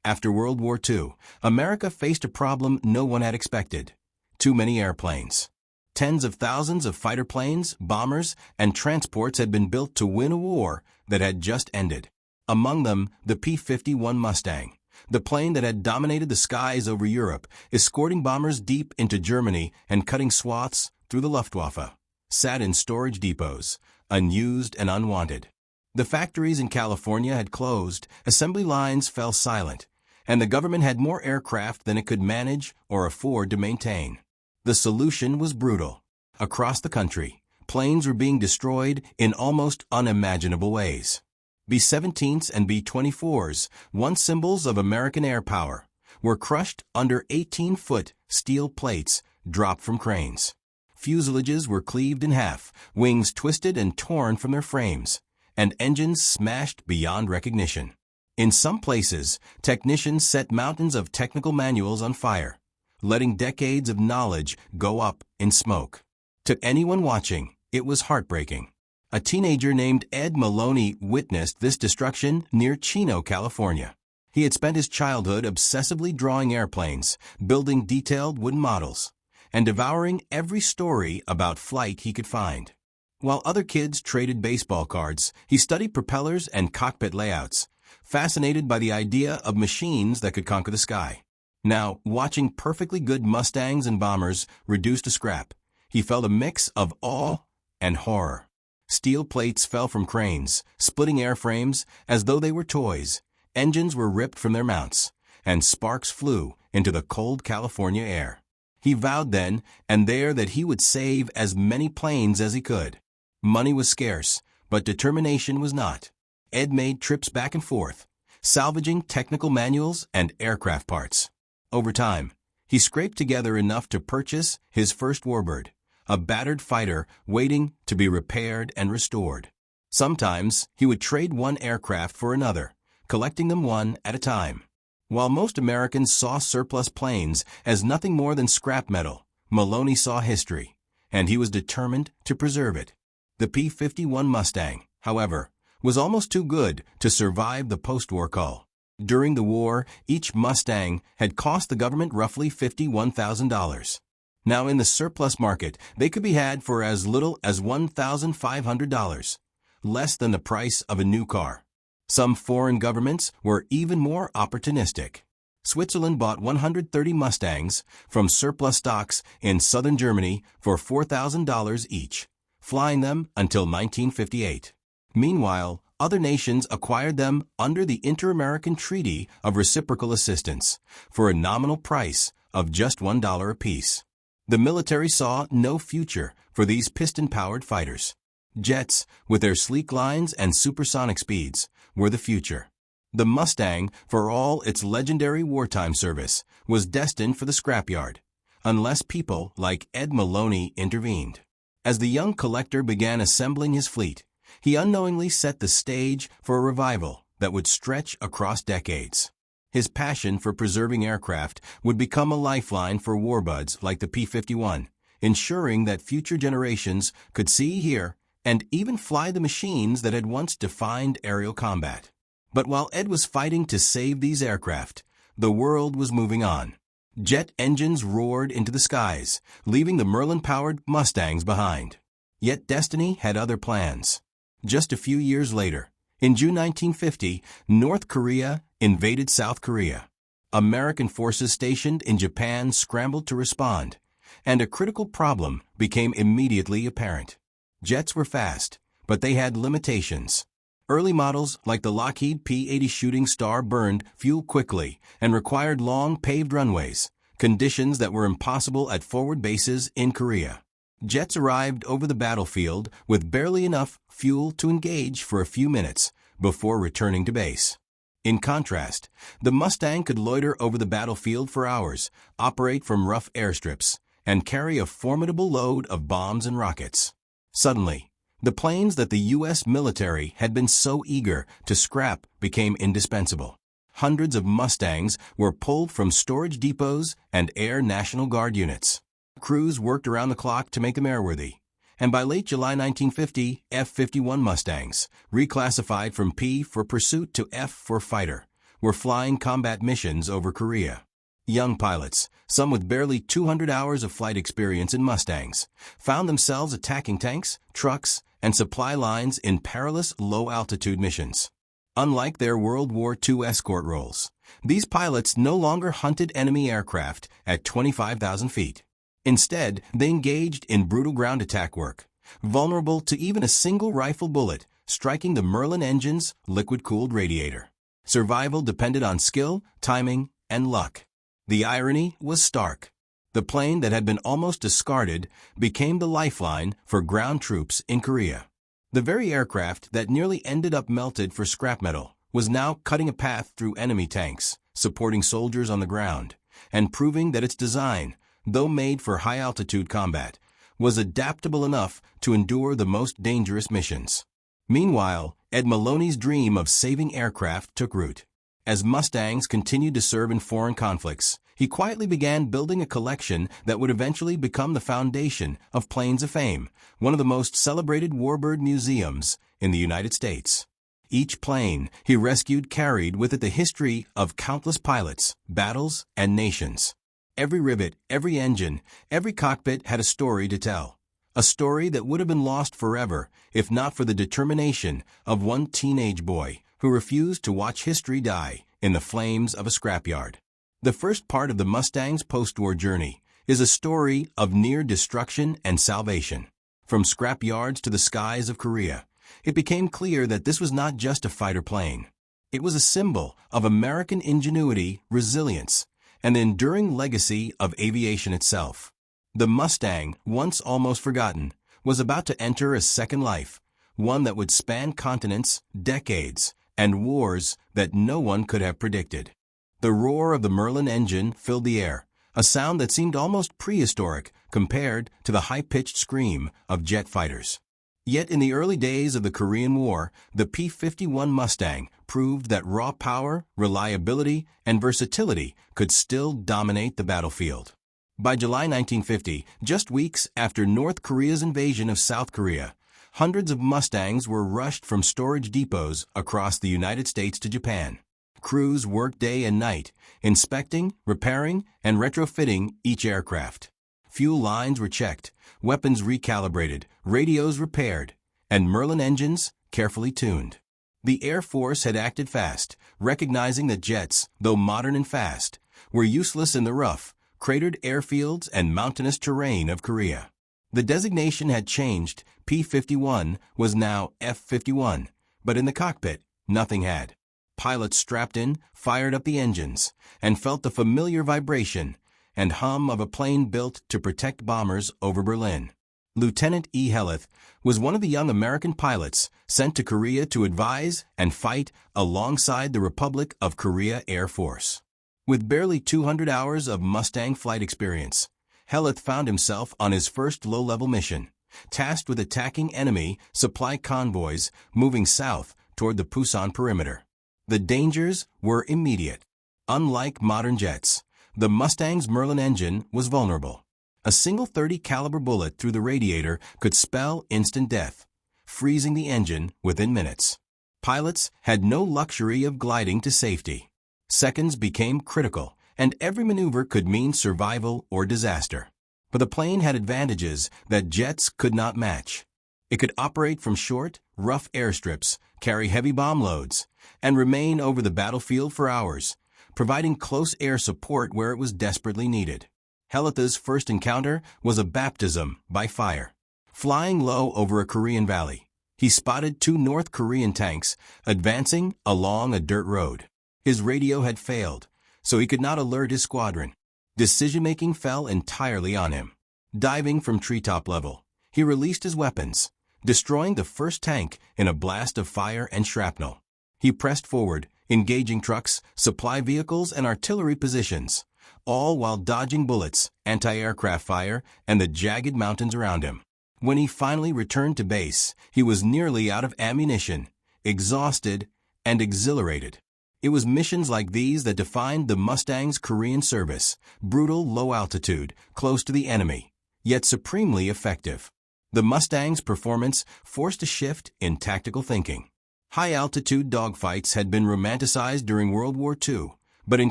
After World War II, America faced a problem no one had expected: too many airplanes. Tens of thousands of fighter planes, bombers, and transports had been built to win a war that had just ended. Among them, the P-51 Mustang, the plane that had dominated the skies over Europe, escorting bombers deep into Germany and cutting swaths through the Luftwaffe, sat in storage depots, unused and unwanted. The factories in California had closed, assembly lines fell silent, and the government had more aircraft than it could manage or afford to maintain. The solution was brutal. Across the country, planes were being destroyed in almost unimaginable ways. B-17s and B-24s, once symbols of American air power, were crushed under 18-foot steel plates dropped from cranes. Fuselages were cleaved in half, wings twisted and torn from their frames, and engines smashed beyond recognition. In some places, technicians set mountains of technical manuals on fire, letting decades of knowledge go up in smoke. To anyone watching, it was heartbreaking. A teenager named Ed Maloney witnessed this destruction near Chino, California. He had spent his childhood obsessively drawing airplanes, building detailed wooden models, and devouring every story about flight he could find. While other kids traded baseball cards, he studied propellers and cockpit layouts, fascinated by the idea of machines that could conquer the sky. Now, watching perfectly good Mustangs and bombers reduced to scrap, he felt a mix of awe and horror. Steel plates fell from cranes, splitting airframes as though they were toys. Engines were ripped from their mounts, and sparks flew into the cold California air. He vowed then and there that he would save as many planes as he could. Money was scarce, but determination was not. Ed made trips back and forth, salvaging technical manuals and aircraft parts. Over time, he scraped together enough to purchase his first warbird, a battered fighter waiting to be repaired and restored. Sometimes he would trade one aircraft for another, collecting them one at a time. While most Americans saw surplus planes as nothing more than scrap metal, Maloney saw history, and he was determined to preserve it. The P-51 Mustang, however, was almost too good to survive the post-war cull. During the war, each Mustang had cost the government roughly $51,000. Now in the surplus market, they could be had for as little as $1,500, less than the price of a new car. Some foreign governments were even more opportunistic. Switzerland bought 130 Mustangs from surplus stocks in southern Germany for $4,000 each, flying them until 1958. Meanwhile, other nations acquired them under the Inter-American Treaty of Reciprocal Assistance for a nominal price of just $1 apiece. The military saw no future for these piston-powered fighters. Jets, with their sleek lines and supersonic speeds, were the future. The Mustang, for all its legendary wartime service, was destined for the scrapyard, unless people like Ed Maloney intervened. As the young collector began assembling his fleet, he unknowingly set the stage for a revival that would stretch across decades. His passion for preserving aircraft would become a lifeline for warbuds like the P-51, ensuring that future generations could see, hear, and even fly the machines that had once defined aerial combat. But while Ed was fighting to save these aircraft, the world was moving on. Jet engines roared into the skies, leaving the Merlin-powered Mustangs behind. Yet destiny had other plans. Just a few years later, in June 1950, North Korea invaded South Korea. American forces stationed in Japan scrambled to respond, and a critical problem became immediately apparent. Jets were fast, but they had limitations. Early models like the Lockheed P-80 Shooting Star burned fuel quickly and required long paved runways, conditions that were impossible at forward bases in Korea. Jets arrived over the battlefield with barely enough fuel to engage for a few minutes before returning to base. In contrast, the Mustang could loiter over the battlefield for hours, operate from rough airstrips, and carry a formidable load of bombs and rockets. Suddenly, the planes that the U.S. military had been so eager to scrap became indispensable. Hundreds of Mustangs were pulled from storage depots and Air National Guard units. Crews worked around the clock to make them airworthy, and by late July 1950, F-51 Mustangs, reclassified from P for pursuit to F for fighter, were flying combat missions over Korea. Young pilots, some with barely 200 hours of flight experience in Mustangs, found themselves attacking tanks, trucks, and supply lines in perilous low-altitude missions. Unlike their World War II escort roles, these pilots no longer hunted enemy aircraft at 25,000 feet. Instead, they engaged in brutal ground attack work, vulnerable to even a single rifle bullet striking the Merlin engine's liquid-cooled radiator. Survival depended on skill, timing, and luck. The irony was stark. The plane that had been almost discarded became the lifeline for ground troops in Korea. The very aircraft that nearly ended up melted for scrap metal was now cutting a path through enemy tanks, supporting soldiers on the ground, and proving that its design, though made for high-altitude combat, was adaptable enough to endure the most dangerous missions. Meanwhile, Ed Maloney's dream of saving aircraft took root. As Mustangs continued to serve in foreign conflicts, he quietly began building a collection that would eventually become the foundation of Planes of Fame, one of the most celebrated warbird museums in the United States. Each plane he rescued carried with it the history of countless pilots, battles, and nations. Every rivet, every engine, every cockpit had a story to tell. A story that would have been lost forever if not for the determination of one teenage boy who refused to watch history die in the flames of a scrapyard. The first part of the Mustang's post-war journey is a story of near destruction and salvation. From scrapyards to the skies of Korea, it became clear that this was not just a fighter plane. It was a symbol of American ingenuity, resilience, and the enduring legacy of aviation itself. The Mustang, once almost forgotten, was about to enter a second life, one that would span continents, decades, and wars that no one could have predicted. The roar of the Merlin engine filled the air, a sound that seemed almost prehistoric compared to the high-pitched scream of jet fighters. Yet in the early days of the Korean War, the P-51 Mustang proved that raw power, reliability, and versatility could still dominate the battlefield. By July 1950, just weeks after North Korea's invasion of South Korea, hundreds of Mustangs were rushed from storage depots across the United States to Japan. Crews worked day and night, inspecting, repairing, and retrofitting each aircraft. Fuel lines were checked, weapons recalibrated, radios repaired, and Merlin engines carefully tuned. The Air Force had acted fast, recognizing that jets, though modern and fast, were useless in the rough, cratered airfields and mountainous terrain of Korea. The designation had changed. P-51 was now F-51, but in the cockpit, nothing had. Pilots strapped in, fired up the engines, and felt the familiar vibration and hum of a plane built to protect bombers over Berlin. Lieutenant E. Helleth was one of the young American pilots sent to Korea to advise and fight alongside the Republic of Korea Air Force. With barely 200 hours of Mustang flight experience, Helleth found himself on his first low-level mission, tasked with attacking enemy supply convoys moving south toward the Pusan perimeter. The dangers were immediate. Unlike modern jets, the Mustang's Merlin engine was vulnerable. A single .30 caliber bullet through the radiator could spell instant death, freezing the engine within minutes. Pilots had no luxury of gliding to safety. Seconds became critical, and every maneuver could mean survival or disaster. But the plane had advantages that jets could not match. It could operate from short, rough airstrips, carry heavy bomb loads, and remain over the battlefield for hours, providing close air support where it was desperately needed. Helleth's first encounter was a baptism by fire. Flying low over a Korean valley, he spotted two North Korean tanks advancing along a dirt road. His radio had failed, so he could not alert his squadron. Decision-making fell entirely on him. Diving from treetop level, he released his weapons, destroying the first tank in a blast of fire and shrapnel. He pressed forward, engaging trucks, supply vehicles, and artillery positions, all while dodging bullets, anti-aircraft fire, and the jagged mountains around him. When he finally returned to base, he was nearly out of ammunition, exhausted, and exhilarated. It was missions like these that defined the Mustang's Korean service: brutal low altitude, close to the enemy, yet supremely effective. The Mustang's performance forced a shift in tactical thinking. High-altitude dogfights had been romanticized during World War II, but in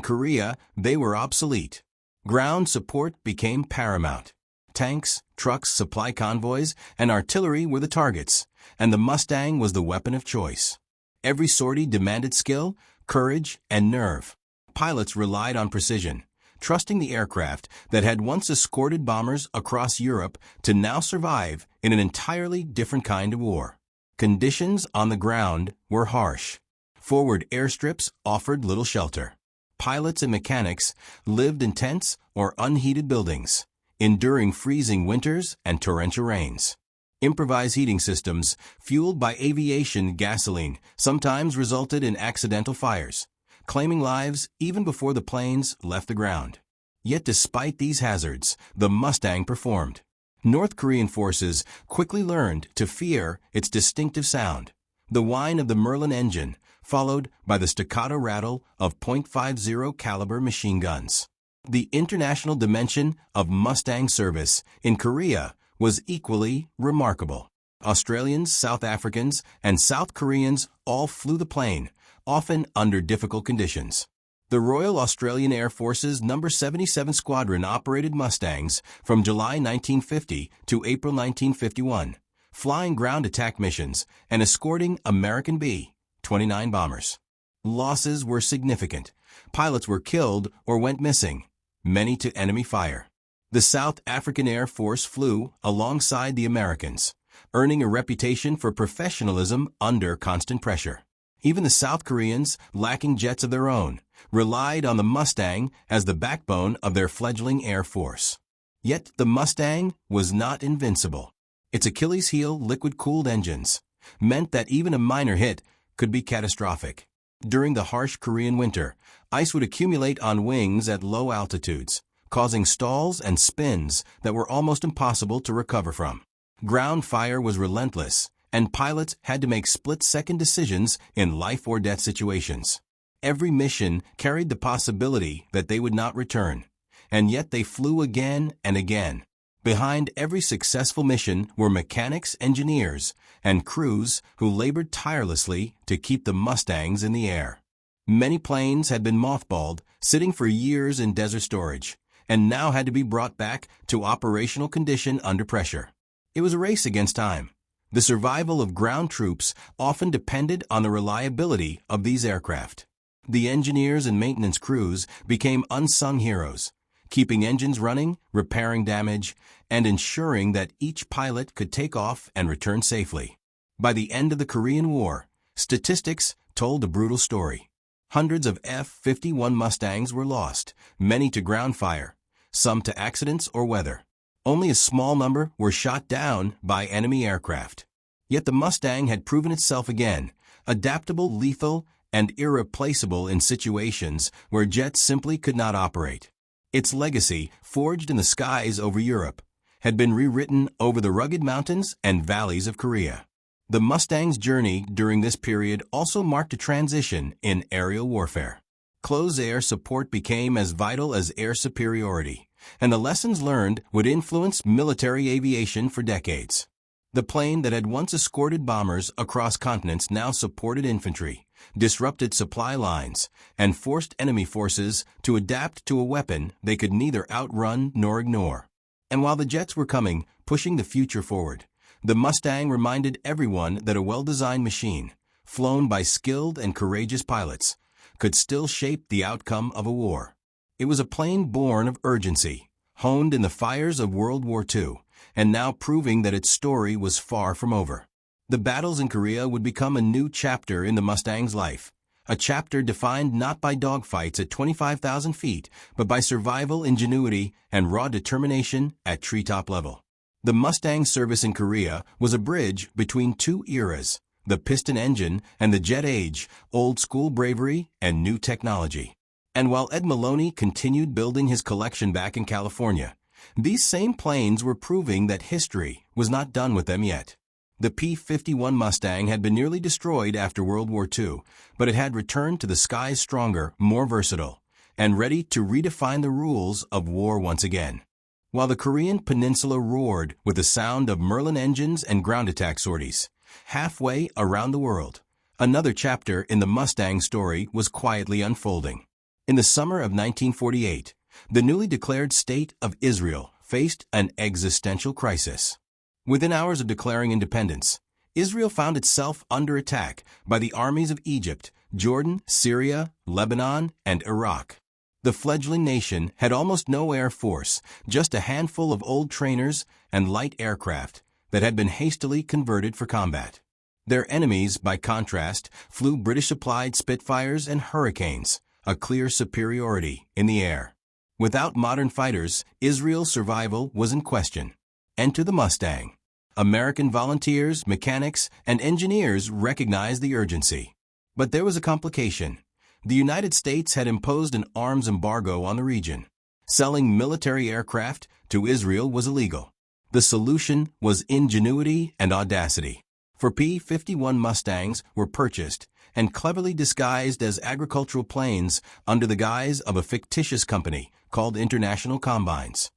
Korea, they were obsolete. Ground support became paramount. Tanks, trucks, supply convoys, and artillery were the targets, and the Mustang was the weapon of choice. Every sortie demanded skill, courage, and nerve. Pilots relied on precision, trusting the aircraft that had once escorted bombers across Europe to now survive in an entirely different kind of war. Conditions on the ground were harsh. Forward airstrips offered little shelter. Pilots and mechanics lived in tents or unheated buildings, enduring freezing winters and torrential rains. Improvised heating systems, fueled by aviation gasoline, sometimes resulted in accidental fires, claiming lives even before the planes left the ground. Yet despite these hazards, the Mustang performed. North Korean forces quickly learned to fear its distinctive sound, the whine of the Merlin engine, followed by the staccato rattle of .50 caliber machine guns. The international dimension of Mustang service in Korea was equally remarkable. Australians, South Africans, and South Koreans all flew the plane, often under difficult conditions. The Royal Australian Air Force's No. 77 Squadron operated Mustangs from July 1950 to April 1951, flying ground attack missions and escorting American B-29 bombers. Losses were significant. Pilots were killed or went missing, many to enemy fire. The South African Air Force flew alongside the Americans, earning a reputation for professionalism under constant pressure. Even the South Koreans, lacking jets of their own, relied on the Mustang as the backbone of their fledgling air force. Yet the Mustang was not invincible. Its Achilles heel, liquid-cooled engines, meant that even a minor hit could be catastrophic. During the harsh Korean winter, ice would accumulate on wings at low altitudes, causing stalls and spins that were almost impossible to recover from. Ground fire was relentless, and pilots had to make split-second decisions in life-or-death situations. Every mission carried the possibility that they would not return, and yet they flew again and again. Behind every successful mission were mechanics, engineers, and crews who labored tirelessly to keep the Mustangs in the air. Many planes had been mothballed, sitting for years in desert storage, and now had to be brought back to operational condition under pressure. It was a race against time. The survival of ground troops often depended on the reliability of these aircraft. The engineers and maintenance crews became unsung heroes, keeping engines running, repairing damage, and ensuring that each pilot could take off and return safely. By the end of the Korean War, statistics told a brutal story. Hundreds of F-51 Mustangs were lost, many to ground fire, some to accidents or weather. Only a small number were shot down by enemy aircraft. Yet the Mustang had proven itself again, adaptable, lethal, and irreplaceable in situations where jets simply could not operate. Its legacy, forged in the skies over Europe, had been rewritten over the rugged mountains and valleys of Korea. The Mustang's journey during this period also marked a transition in aerial warfare. Close air support became as vital as air superiority, and the lessons learned would influence military aviation for decades. The plane that had once escorted bombers across continents now supported infantry, disrupted supply lines, and forced enemy forces to adapt to a weapon they could neither outrun nor ignore. And while the jets were coming, pushing the future forward, the Mustang reminded everyone that a well-designed machine, flown by skilled and courageous pilots, could still shape the outcome of a war. It was a plane born of urgency, honed in the fires of World War II, and now proving that its story was far from over. The battles in Korea would become a new chapter in the Mustang's life, a chapter defined not by dogfights at 25,000 feet, but by survival, ingenuity, and raw determination at treetop level. The Mustang service in Korea was a bridge between two eras, the piston engine and the jet age, old-school bravery and new technology. And while Ed Maloney continued building his collection back in California, these same planes were proving that history was not done with them yet. The P-51 Mustang had been nearly destroyed after World War II, but it had returned to the skies stronger, more versatile, and ready to redefine the rules of war once again. While the Korean peninsula roared with the sound of Merlin engines and ground attack sorties, halfway around the world, Another chapter in the Mustang story was quietly unfolding. In the summer of 1948, the newly declared State of Israel faced an existential crisis. Within hours of declaring independence, Israel found itself under attack by the armies of Egypt, Jordan, Syria, Lebanon, and Iraq. The fledgling nation had almost no air force, just a handful of old trainers and light aircraft that had been hastily converted for combat. Their enemies, by contrast, flew British-supplied Spitfires and Hurricanes, a clear superiority in the air. Without modern fighters, Israel's survival was in question. Enter the Mustang. American volunteers, mechanics, and engineers recognized the urgency. But there was a complication. The United States had imposed an arms embargo on the region. Selling military aircraft to Israel was illegal. The solution was ingenuity and audacity. For P-51 Mustangs were purchased and cleverly disguised as agricultural planes under the guise of a fictitious company called International Combines.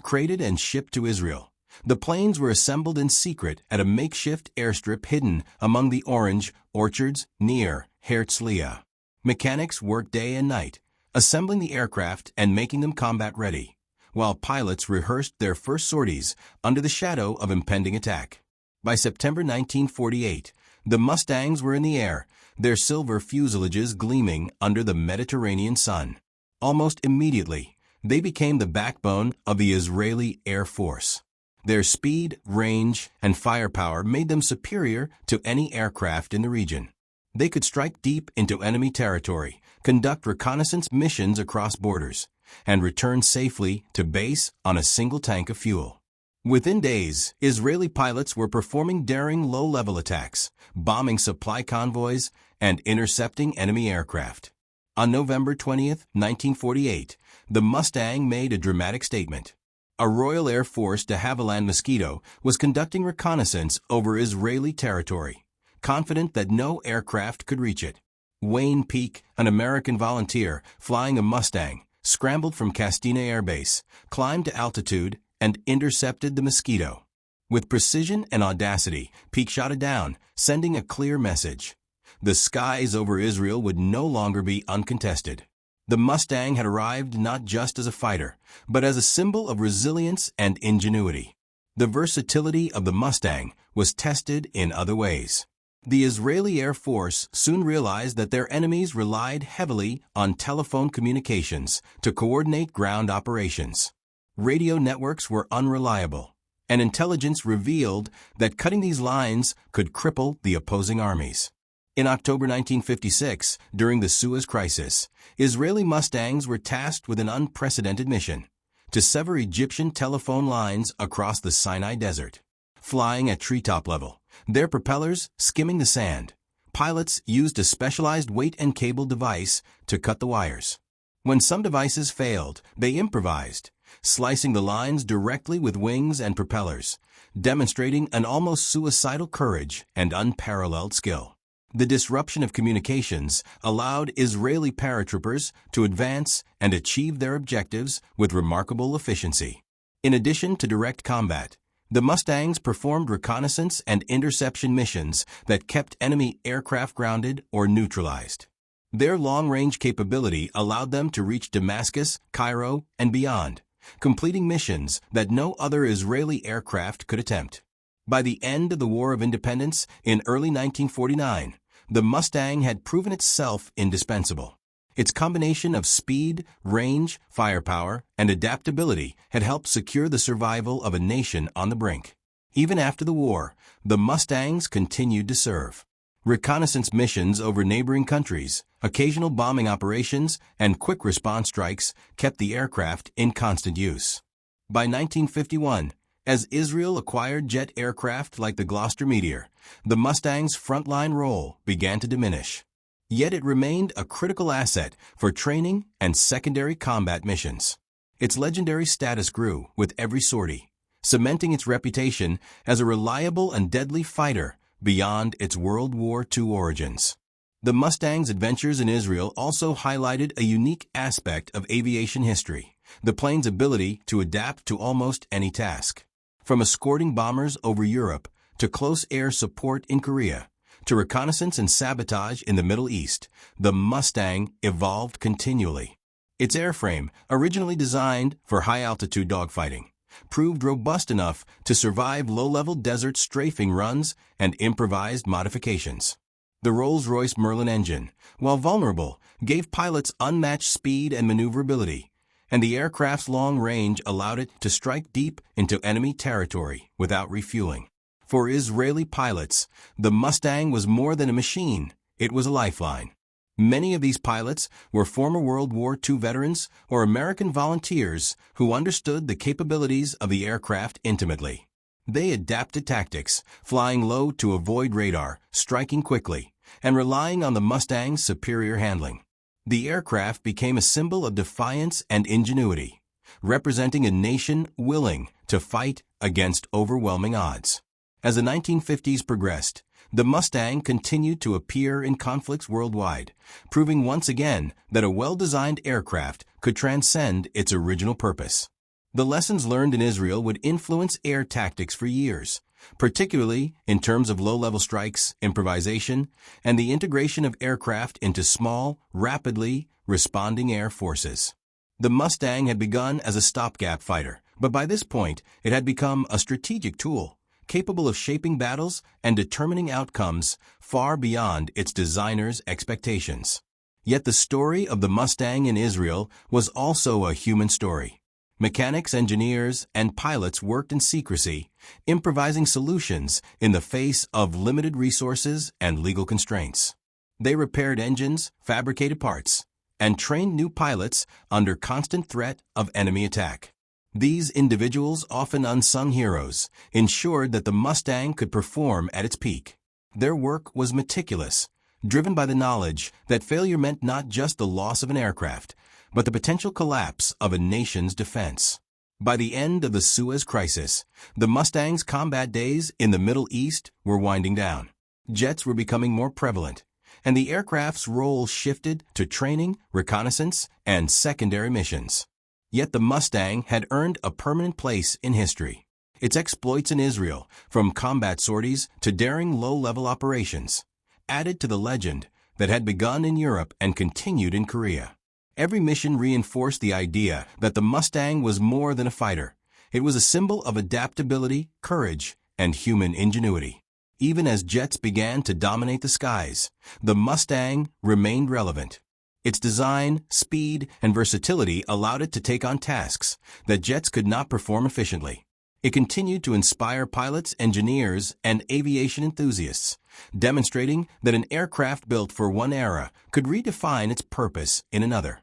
Created and shipped to Israel, the planes were assembled in secret at a makeshift airstrip hidden among the orange orchards near Herzliya. Mechanics worked day and night, assembling the aircraft and making them combat-ready, while pilots rehearsed their first sorties under the shadow of impending attack. By September 1948, the Mustangs were in the air, their silver fuselages gleaming under the Mediterranean sun. Almost immediately, they became the backbone of the Israeli Air Force. Their speed, range, and firepower made them superior to any aircraft in the region. They could strike deep into enemy territory, conduct reconnaissance missions across borders, and return safely to base on a single tank of fuel. Within days, Israeli pilots were performing daring low-level attacks, bombing supply convoys, and intercepting enemy aircraft. On November 20, 1948, the Mustang made a dramatic statement. A Royal Air Force de Havilland Mosquito was conducting reconnaissance over Israeli territory, confident that no aircraft could reach it. Wayne Peake, an American volunteer flying a Mustang, scrambled from Castina Air Base, climbed to altitude, and intercepted the Mosquito. With precision and audacity, Peake shot it down, sending a clear message. The skies over Israel would no longer be uncontested. The Mustang had arrived not just as a fighter, but as a symbol of resilience and ingenuity. The versatility of the Mustang was tested in other ways. The Israeli Air Force soon realized that their enemies relied heavily on telephone communications to coordinate ground operations. Radio networks were unreliable, and intelligence revealed that cutting these lines could cripple the opposing armies. In October 1956, during the Suez Crisis, Israeli Mustangs were tasked with an unprecedented mission: to sever Egyptian telephone lines across the Sinai Desert. Flying at treetop level, their propellers skimming the sand, pilots used a specialized weight and cable device to cut the wires. When some devices failed, they improvised, slicing the lines directly with wings and propellers, demonstrating an almost suicidal courage and unparalleled skill. The disruption of communications allowed Israeli paratroopers to advance and achieve their objectives with remarkable efficiency. In addition to direct combat, the Mustangs performed reconnaissance and interception missions that kept enemy aircraft grounded or neutralized. Their long-range capability allowed them to reach Damascus, Cairo, and beyond, completing missions that no other Israeli aircraft could attempt. By the end of the War of Independence in early 1949, the Mustang had proven itself indispensable. Its combination of speed, range, firepower, and adaptability had helped secure the survival of a nation on the brink. Even after the war, the Mustangs continued to serve. Reconnaissance missions over neighboring countries, occasional bombing operations, and quick response strikes kept the aircraft in constant use. By 1951, as Israel acquired jet aircraft like the Gloster Meteor, the Mustang's frontline role began to diminish. Yet it remained a critical asset for training and secondary combat missions. Its legendary status grew with every sortie, cementing its reputation as a reliable and deadly fighter beyond its World War II origins. The Mustang's adventures in Israel also highlighted a unique aspect of aviation history: the plane's ability to adapt to almost any task. From escorting bombers over Europe to close air support in Korea, to reconnaissance and sabotage in the Middle East, the Mustang evolved continually. Its airframe, originally designed for high-altitude dogfighting, proved robust enough to survive low-level desert strafing runs and improvised modifications. The Rolls-Royce Merlin engine, while vulnerable, gave pilots unmatched speed and maneuverability, and the aircraft's long range allowed it to strike deep into enemy territory without refueling. For Israeli pilots, the Mustang was more than a machine, it was a lifeline. Many of these pilots were former World War II veterans or American volunteers who understood the capabilities of the aircraft intimately. They adapted tactics, flying low to avoid radar, striking quickly, and relying on the Mustang's superior handling. The aircraft became a symbol of defiance and ingenuity, representing a nation willing to fight against overwhelming odds. As the 1950s progressed, the Mustang continued to appear in conflicts worldwide, proving once again that a well-designed aircraft could transcend its original purpose. The lessons learned in Israel would influence air tactics for years, particularly in terms of low-level strikes, improvisation, and the integration of aircraft into small, rapidly responding air forces. The Mustang had begun as a stopgap fighter, but by this point it had become a strategic tool, capable of shaping battles and determining outcomes far beyond its designer's expectations. Yet the story of the Mustang in Israel was also a human story. Mechanics, engineers, and pilots worked in secrecy, improvising solutions in the face of limited resources and legal constraints. They repaired engines, fabricated parts, and trained new pilots under constant threat of enemy attack. These individuals, often unsung heroes, ensured that the Mustang could perform at its peak. Their work was meticulous, driven by the knowledge that failure meant not just the loss of an aircraft, but the potential collapse of a nation's defense. By the end of the Suez Crisis, the Mustang's combat days in the Middle East were winding down. Jets were becoming more prevalent, and the aircraft's role shifted to training, reconnaissance, and secondary missions. Yet the Mustang had earned a permanent place in history. Its exploits in Israel, from combat sorties to daring low-level operations, added to the legend that had begun in Europe and continued in Korea. Every mission reinforced the idea that the Mustang was more than a fighter. It was a symbol of adaptability, courage, and human ingenuity. Even as jets began to dominate the skies, the Mustang remained relevant. Its design, speed, and versatility allowed it to take on tasks that jets could not perform efficiently. It continued to inspire pilots, engineers, and aviation enthusiasts, demonstrating that an aircraft built for one era could redefine its purpose in another.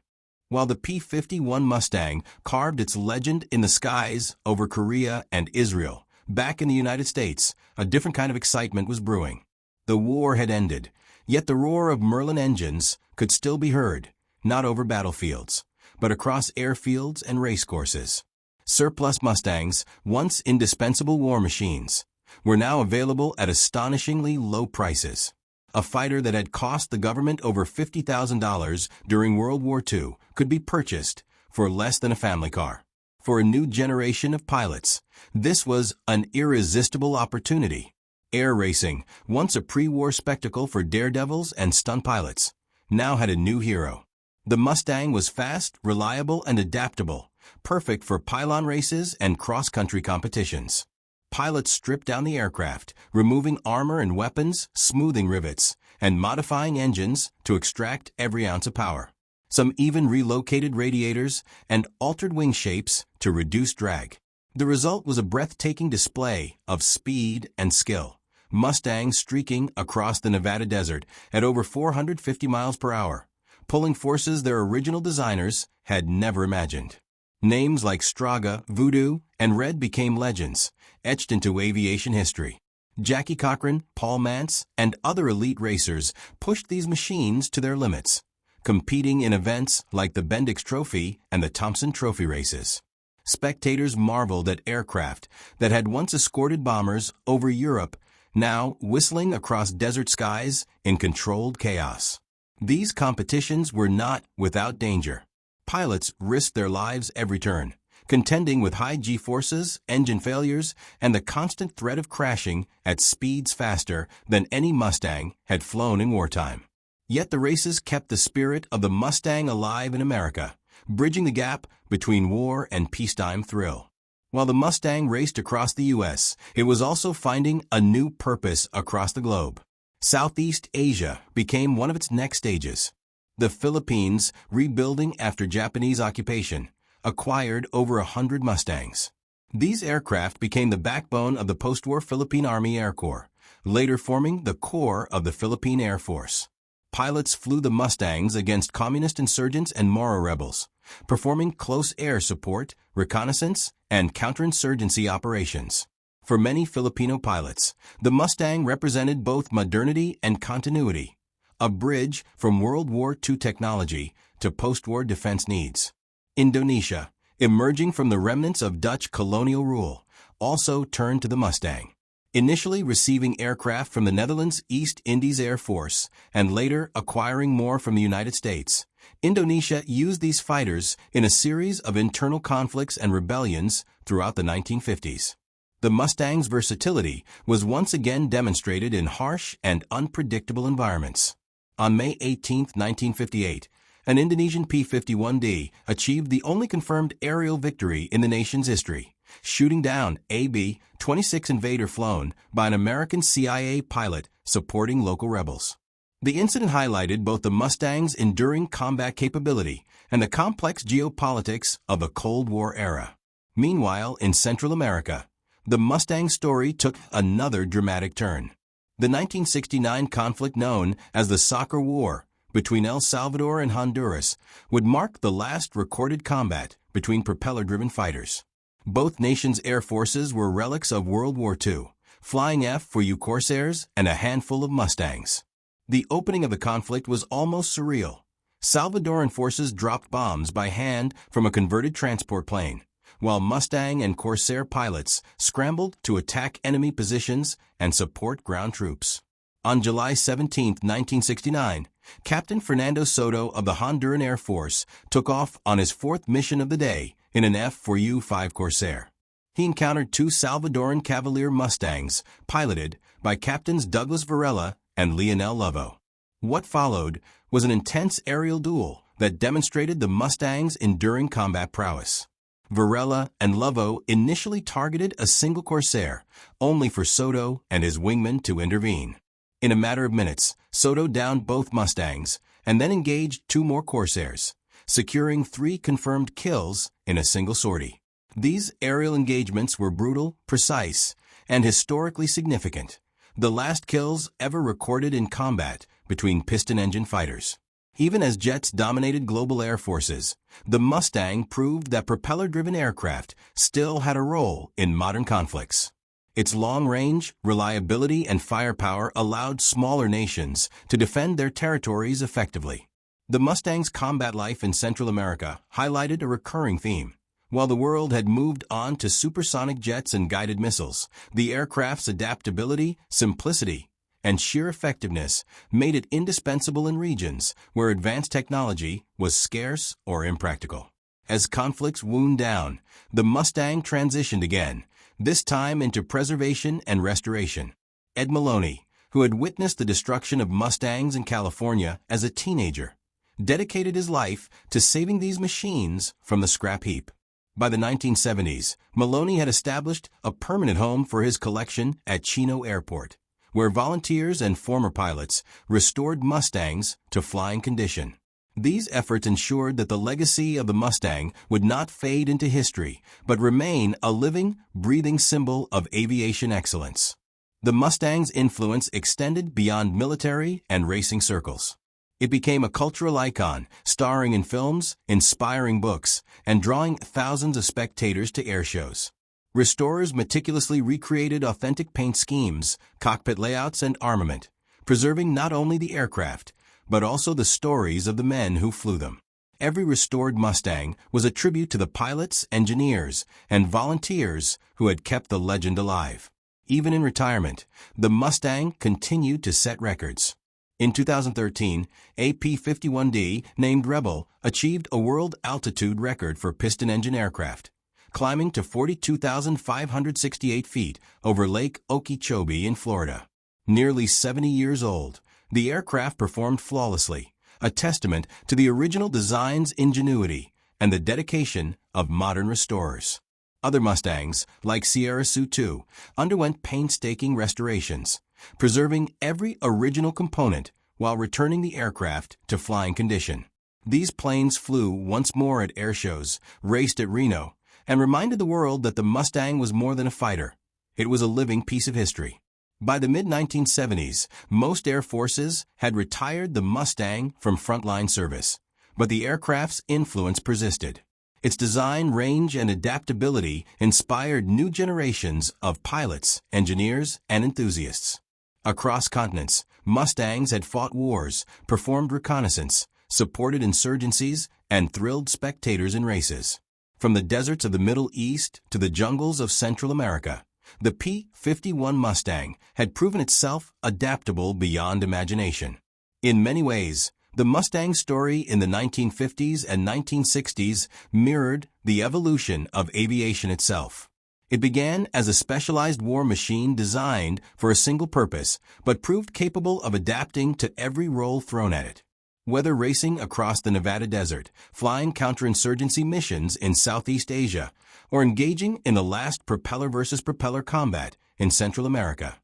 While the P-51 Mustang carved its legend in the skies over Korea and Israel, back in the United States, a different kind of excitement was brewing. The war had ended, yet the roar of Merlin engines could still be heard, not over battlefields, but across airfields and racecourses. Surplus Mustangs, once indispensable war machines, were now available at astonishingly low prices. A fighter that had cost the government over $50,000 during World War II could be purchased for less than a family car. For a new generation of pilots, this was an irresistible opportunity. Air racing, once a pre-war spectacle for daredevils and stunt pilots, now had a new hero. The Mustang was fast, reliable, and adaptable, perfect for pylon races and cross-country competitions. Pilots stripped down the aircraft, removing armor and weapons, smoothing rivets, and modifying engines to extract every ounce of power. Some even relocated radiators and altered wing shapes to reduce drag. The result was a breathtaking display of speed and skill. Mustangs streaking across the Nevada desert at over 450 miles per hour, pulling forces their original designers had never imagined. Names like Straga, Voodoo, and Red became legends, etched into aviation history. Jackie Cochran, Paul Mantz, and other elite racers pushed these machines to their limits, competing in events like the Bendix Trophy and the Thompson Trophy races. Spectators marveled at aircraft that had once escorted bombers over Europe, now whistling across desert skies in controlled chaos. These competitions were not without danger. Pilots risked their lives every turn, contending with high G-forces, engine failures, and the constant threat of crashing at speeds faster than any Mustang had flown in wartime. Yet the races kept the spirit of the Mustang alive in America, bridging the gap between war and peacetime thrill. While the Mustang raced across the U.S., it was also finding a new purpose across the globe. Southeast Asia became one of its next stages. The Philippines, rebuilding after Japanese occupation, acquired over 100 Mustangs. These aircraft became the backbone of the post-war Philippine Army Air Corps, later forming the core of the Philippine Air Force. Pilots flew the Mustangs against communist insurgents and Moro rebels, performing close air support, reconnaissance, and counterinsurgency operations. For many Filipino pilots, the Mustang represented both modernity and continuity, a bridge from World War II technology to post-war defense needs. Indonesia, emerging from the remnants of Dutch colonial rule, also turned to the Mustang. Initially receiving aircraft from the Netherlands East Indies Air Force and later acquiring more from the United States, Indonesia used these fighters in a series of internal conflicts and rebellions throughout the 1950s. The Mustang's versatility was once again demonstrated in harsh and unpredictable environments. On May 18, 1958, an Indonesian P-51D achieved the only confirmed aerial victory in the nation's history, shooting down a B-26 Invader flown by an American CIA pilot supporting local rebels. The incident highlighted both the Mustang's enduring combat capability and the complex geopolitics of the Cold War era. Meanwhile, in Central America, the Mustang story took another dramatic turn. The 1969 conflict known as the Soccer War between El Salvador and Honduras would mark the last recorded combat between propeller-driven fighters. Both nations' air forces were relics of World War II, flying F-4U Corsairs and a handful of Mustangs. The opening of the conflict was almost surreal. Salvadoran forces dropped bombs by hand from a converted transport plane, while Mustang and Corsair pilots scrambled to attack enemy positions and support ground troops. On July 17, 1969, Captain Fernando Soto of the Honduran Air Force took off on his fourth mission of the day in an F-4U-5 Corsair. He encountered two Salvadoran Cavalier Mustangs piloted by Captains Douglas Varela and Leonel Lovo. What followed was an intense aerial duel that demonstrated the Mustang's enduring combat prowess. Varela and Lovo initially targeted a single Corsair, only for Soto and his wingman to intervene. In a matter of minutes, Soto downed both Mustangs and then engaged two more Corsairs, securing 3 confirmed kills in a single sortie. These aerial engagements were brutal, precise, and historically significant, the last kills ever recorded in combat between piston-engine fighters. Even as jets dominated global air forces, the Mustang proved that propeller-driven aircraft still had a role in modern conflicts. Its long range, reliability, and firepower allowed smaller nations to defend their territories effectively. The Mustang's combat life in Central America highlighted a recurring theme. While the world had moved on to supersonic jets and guided missiles, the aircraft's adaptability, simplicity, and sheer effectiveness made it indispensable in regions where advanced technology was scarce or impractical. As conflicts wound down, the Mustang transitioned again, this time into preservation and restoration. Ed Maloney, who had witnessed the destruction of Mustangs in California as a teenager, dedicated his life to saving these machines from the scrap heap. By the 1970s, Maloney had established a permanent home for his collection at Chino Airport, where volunteers and former pilots restored Mustangs to flying condition. These efforts ensured that the legacy of the Mustang would not fade into history, but remain a living, breathing symbol of aviation excellence. The Mustang's influence extended beyond military and racing circles. It became a cultural icon, starring in films, inspiring books, and drawing thousands of spectators to air shows. Restorers meticulously recreated authentic paint schemes, cockpit layouts, and armament, preserving not only the aircraft, but also the stories of the men who flew them. Every restored Mustang was a tribute to the pilots, engineers, and volunteers who had kept the legend alive. Even in retirement, the Mustang continued to set records. In 2013, a P-51D named Rebel achieved a world altitude record for piston-engine aircraft, climbing to 42,568 feet over Lake Okeechobee in Florida. Nearly 70 years old, the aircraft performed flawlessly, a testament to the original design's ingenuity and the dedication of modern restorers. Other Mustangs, like Sierra Sioux II, underwent painstaking restorations, preserving every original component while returning the aircraft to flying condition. These planes flew once more at air shows, raced at Reno, and reminded the world that the Mustang was more than a fighter. It was a living piece of history. By the mid-1970s, most air forces had retired the Mustang from frontline service, but the aircraft's influence persisted. Its design, range, and adaptability inspired new generations of pilots, engineers, and enthusiasts. Across continents, Mustangs had fought wars, performed reconnaissance, supported insurgencies, and thrilled spectators in races. From the deserts of the Middle East to the jungles of Central America, the P-51 Mustang had proven itself adaptable beyond imagination. In many ways, the Mustang story in the 1950s and 1960s mirrored the evolution of aviation itself. It began as a specialized war machine designed for a single purpose, but proved capable of adapting to every role thrown at it. Whether racing across the Nevada desert, flying counterinsurgency missions in Southeast Asia, or engaging in the last propeller versus propeller combat in Central America.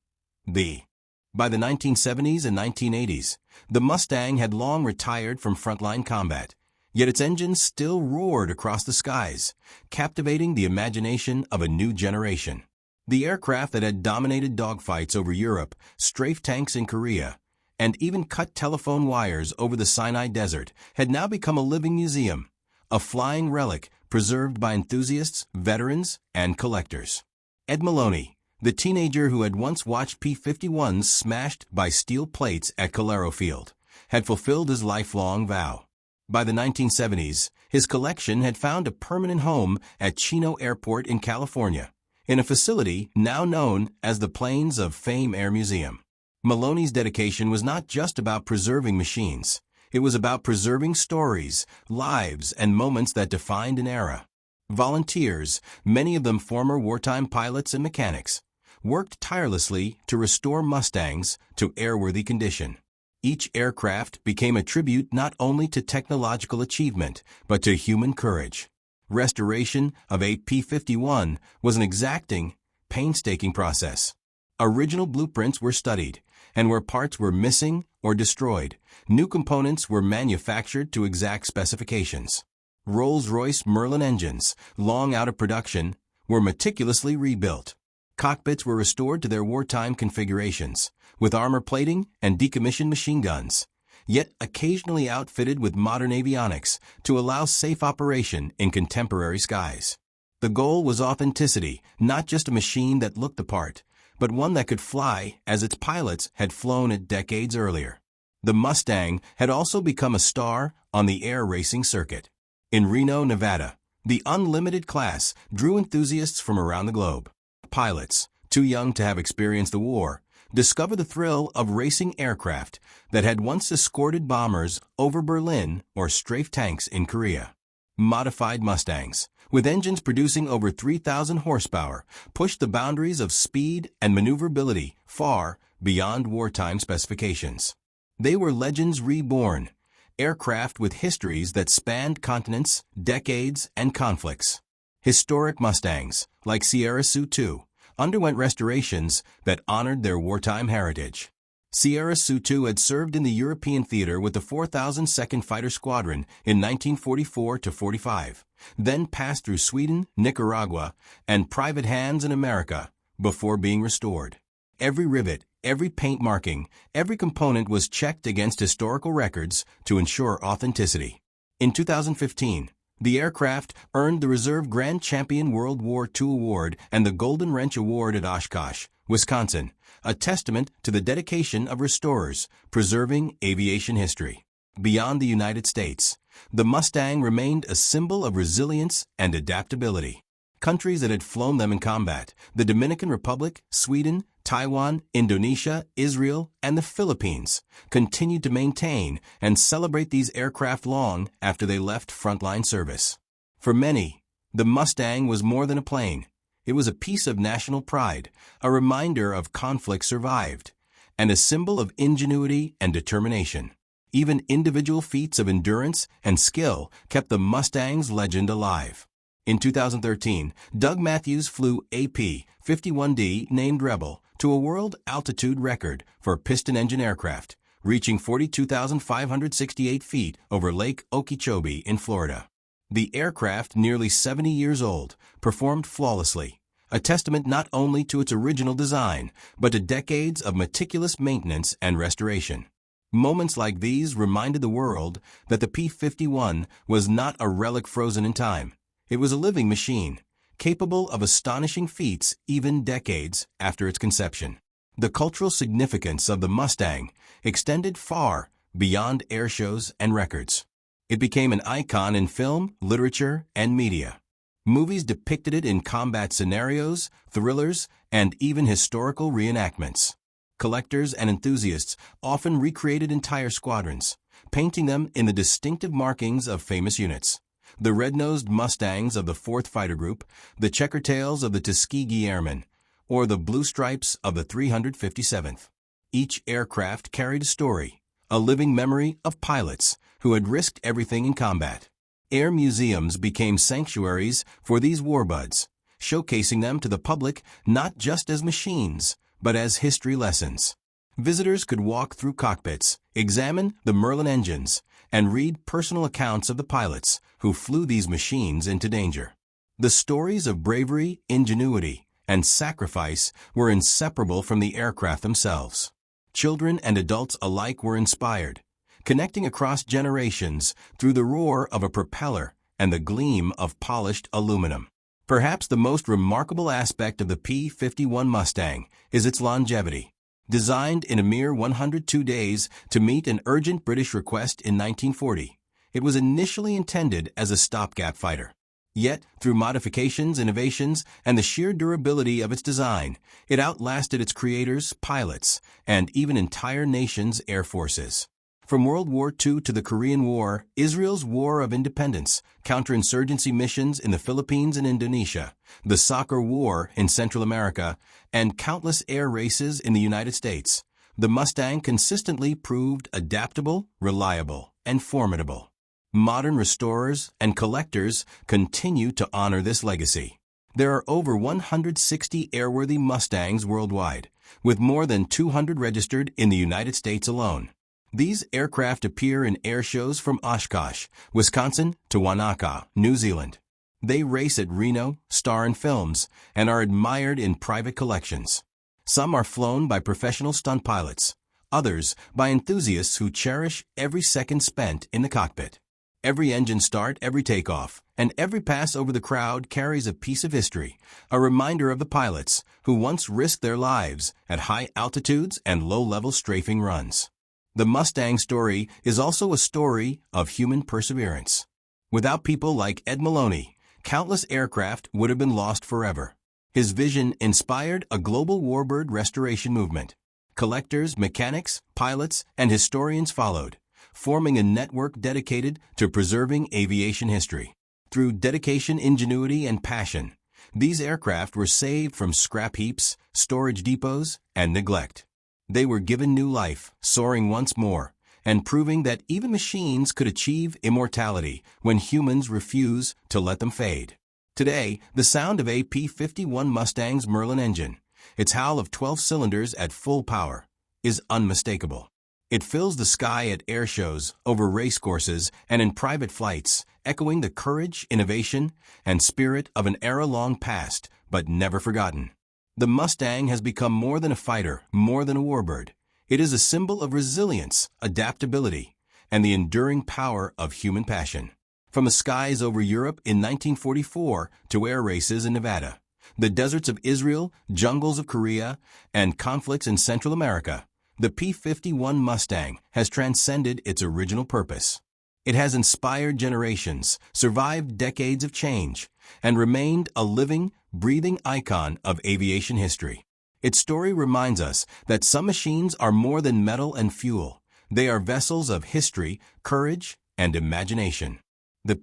By the 1970s and 1980s, the Mustang had long retired from frontline combat, yet its engines still roared across the skies, captivating the imagination of a new generation. The aircraft that had dominated dogfights over Europe, strafed tanks in Korea, and even cut telephone wires over the Sinai Desert had now become a living museum, a flying relic preserved by enthusiasts, veterans, and collectors. Ed Maloney, the teenager who had once watched P-51s smashed by steel plates at Calero Field, had fulfilled his lifelong vow. By the 1970s, his collection had found a permanent home at Chino Airport in California, in a facility now known as the Planes of Fame Air Museum. Maloney's dedication was not just about preserving machines. It was about preserving stories, lives, and moments that defined an era. Volunteers, many of them former wartime pilots and mechanics, worked tirelessly to restore Mustangs to airworthy condition. Each aircraft became a tribute not only to technological achievement, but to human courage. Restoration of a P-51 was an exacting, painstaking process. Original blueprints were studied, and where parts were missing or destroyed, new components were manufactured to exact specifications. Rolls-Royce Merlin engines, long out of production, were meticulously rebuilt. Cockpits were restored to their wartime configurations, with armor plating and decommissioned machine guns, yet occasionally outfitted with modern avionics to allow safe operation in contemporary skies. The goal was authenticity, not just a machine that looked the part, but one that could fly as its pilots had flown it decades earlier. The Mustang had also become a star on the air racing circuit. In Reno, Nevada, the Unlimited class drew enthusiasts from around the globe. Pilots, too young to have experienced the war, discovered the thrill of racing aircraft that had once escorted bombers over Berlin or strafed tanks in Korea. Modified Mustangs, with engines producing over 3,000 horsepower, pushed the boundaries of speed and maneuverability far beyond wartime specifications. They were legends reborn, aircraft with histories that spanned continents, decades, and conflicts. Historic Mustangs, like Sierra Sioux II, underwent restorations that honored their wartime heritage. Sierra Sioux II had served in the European theater with the 4002nd Fighter Squadron in 1944-45, then passed through Sweden, Nicaragua, and private hands in America before being restored. Every rivet, every paint marking, every component was checked against historical records to ensure authenticity. In 2015, the aircraft earned the Reserve Grand Champion World War II Award and the Golden Wrench Award at Oshkosh, Wisconsin, a testament to the dedication of restorers preserving aviation history. Beyond the United States, the Mustang remained a symbol of resilience and adaptability. Countries that had flown them in combat, the Dominican Republic, Sweden, Taiwan, Indonesia, Israel, and the Philippines, continued to maintain and celebrate these aircraft long after they left frontline service. For many, The Mustang was more than a plane. It was a piece of national pride, a reminder of conflict survived, and a symbol of ingenuity and determination. Even individual feats of endurance and skill kept the Mustang's legend alive. In 2013, Doug Matthews flew a P-51D named Rebel to a world altitude record for a piston-engine aircraft, reaching 42,568 feet over Lake Okeechobee in Florida. The aircraft, nearly 70 years old, performed flawlessly, a testament not only to its original design, but to decades of meticulous maintenance and restoration. Moments like these reminded the world that the P-51 was not a relic frozen in time. It was a living machine, capable of astonishing feats even decades after its conception. The cultural significance of the Mustang extended far beyond airshows and records. It became an icon in film, literature, and media. Movies depicted it in combat scenarios, thrillers, and even historical reenactments. Collectors and enthusiasts often recreated entire squadrons, painting them in the distinctive markings of famous units. The red-nosed Mustangs of the 4th Fighter Group, the checker tails of the Tuskegee Airmen, or the blue stripes of the 357th. Each aircraft carried a story, a living memory of pilots who had risked everything in combat. Air museums became sanctuaries for these warbuds, showcasing them to the public not just as machines, but as history lessons. Visitors could walk through cockpits, examine the Merlin engines, and read personal accounts of the pilots who flew these machines into danger. The stories of bravery, ingenuity, and sacrifice were inseparable from the aircraft themselves. Children and adults alike were inspired, connecting across generations through the roar of a propeller and the gleam of polished aluminum. Perhaps the most remarkable aspect of the P-51 Mustang is its longevity. Designed in a mere 102 days to meet an urgent British request in 1940, it was initially intended as a stopgap fighter. Yet, through modifications, innovations, and the sheer durability of its design, it outlasted its creators, pilots, and even entire nations' air forces. From World War II to the Korean War, Israel's War of Independence, counterinsurgency missions in the Philippines and Indonesia, the Soccer War in Central America, and countless air races in the United States, the Mustang consistently proved adaptable, reliable, and formidable. Modern restorers and collectors continue to honor this legacy. There are over 160 airworthy Mustangs worldwide, with more than 200 registered in the United States alone. These aircraft appear in air shows from Oshkosh, Wisconsin to Wanaka, New Zealand. They race at Reno, star in films, and are admired in private collections. Some are flown by professional stunt pilots, others by enthusiasts who cherish every second spent in the cockpit. Every engine start, every takeoff, and every pass over the crowd carries a piece of history, a reminder of the pilots who once risked their lives at high altitudes and low-level strafing runs. The Mustang story is also a story of human perseverance. Without people like Ed Maloney, countless aircraft would have been lost forever. His vision inspired a global warbird restoration movement. Collectors, mechanics, pilots, and historians followed, forming a network dedicated to preserving aviation history. Through dedication, ingenuity, and passion, these aircraft were saved from scrap heaps, storage depots, and neglect. They were given new life, soaring once more, and proving that even machines could achieve immortality when humans refuse to let them fade. Today, the sound of a P-51 Mustang's Merlin engine, its howl of 12 cylinders at full power, is unmistakable. It fills the sky at air shows, over race courses, and in private flights, echoing the courage, innovation, and spirit of an era long past, but never forgotten. The Mustang has become more than a fighter, more than a warbird. It is a symbol of resilience, adaptability, and the enduring power of human passion. From the skies over Europe in 1944 to air races in Nevada, the deserts of Israel, jungles of Korea, and conflicts in Central America, the P-51 Mustang has transcended its original purpose. It has inspired generations, survived decades of change, and remained a living, breathing icon of aviation history. Its story reminds us that some machines are more than metal and fuel. They are vessels of history, courage, and imagination. The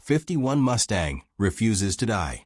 P-51 Mustang refuses to die.